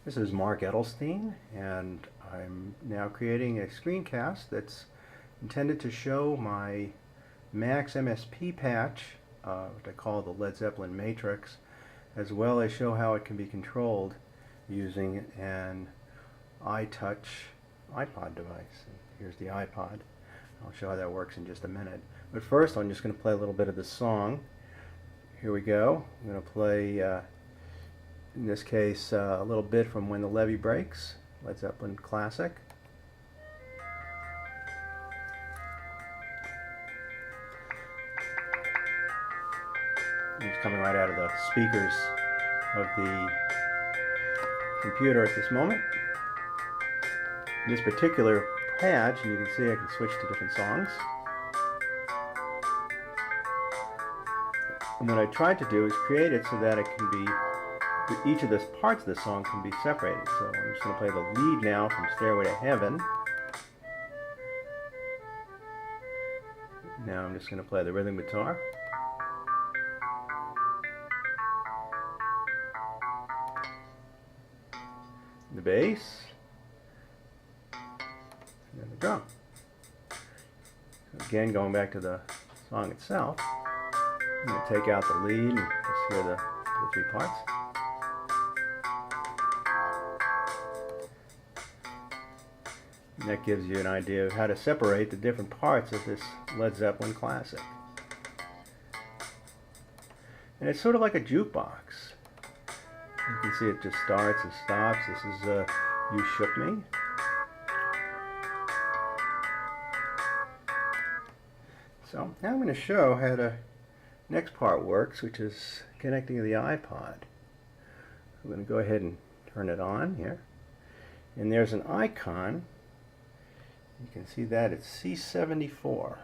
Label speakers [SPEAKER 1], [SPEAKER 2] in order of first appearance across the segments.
[SPEAKER 1] This is Mark Edelstein, and I'm now creating a screencast that's intended to show my Max MSP patch, which I call the Led Zeppelin Matrix, as well as show how it can be controlled using an iTouch iPod device. And here's the iPod. I'll show how that works in just a minute. But first, I'm just going to play a little bit of the song. Here we go. I'm going to play in this case, a little bit from When the Levee Breaks, Led Zeppelin classic. It's coming right out of the speakers of the computer at this moment. In this particular patch, and you can see I can switch to different songs. And what I tried to do is create it so that it can be each of the parts of the song can be separated. So I'm just going to play the lead now from Stairway to Heaven. Now I'm just going to play the rhythm guitar. The bass. And then the drum. So again, going back to the song itself, I'm going to take out the lead and just hear the three parts. And that gives you an idea of how to separate the different parts of this Led Zeppelin classic. And it's sort of like a jukebox. You can see it just starts and stops. This is You Shook Me. So now I'm going to show how the next part works, which is connecting to the iPod. I'm going to go ahead and turn it on here. And there's an icon. You can see that it's C74.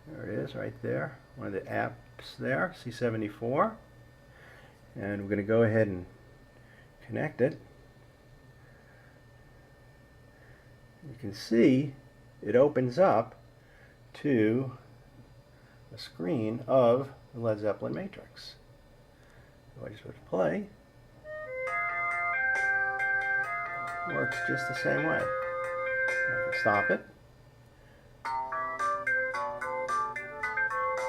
[SPEAKER 1] There it is right there. One of the apps there, C74. And we're going to go ahead and connect it. You can see it opens up to a screen of the Led Zeppelin Matrix. So I just put play. It works just the same way. I can stop it.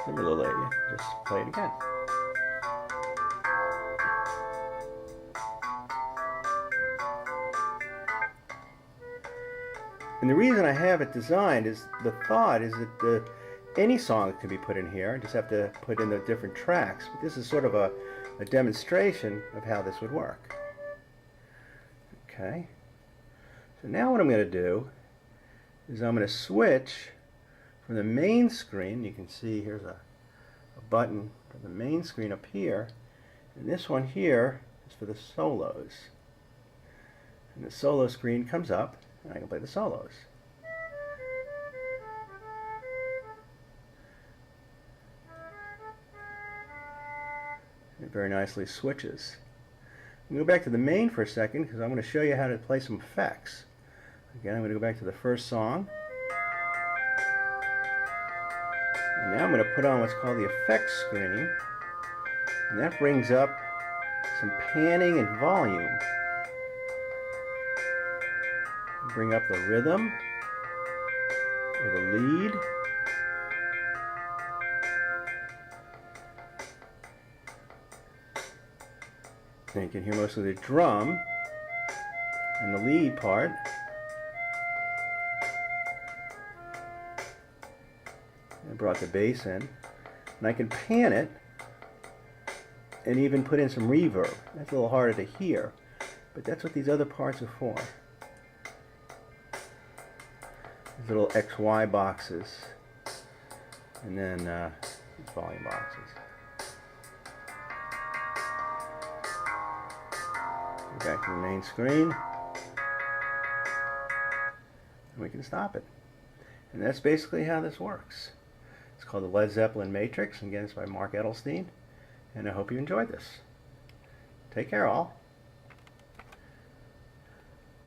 [SPEAKER 1] Similarly, just play it again. And the reason I have it designed is the thought is that any song can be put in here. I just have to put in the different tracks. But this is sort of a demonstration of how this would work. Okay. So now what I'm going to do is I'm going to switch from the main screen. You can see here's a button for the main screen up here, and this one here is for the solos. And the solo screen comes up, and I can play the solos. It very nicely switches. I'm going to go back to the main for a second because I'm going to show you how to play some effects. Again, I'm going to go back to the first song. And now I'm going to put on what's called the effects screen. And that brings up some panning and volume. Bring up the rhythm or the lead. And you can hear most of the drum and the lead part. I brought the bass in, and I can pan it and even put in some reverb. That's a little harder to hear, but that's what these other parts are for. These little XY boxes, and then these volume boxes. Go back to the main screen, and we can stop it. And that's basically how this works. It's called the Led Zeppelin Matrix, and again, it's by Mark Edelstein, and I hope you enjoyed this. Take care, all.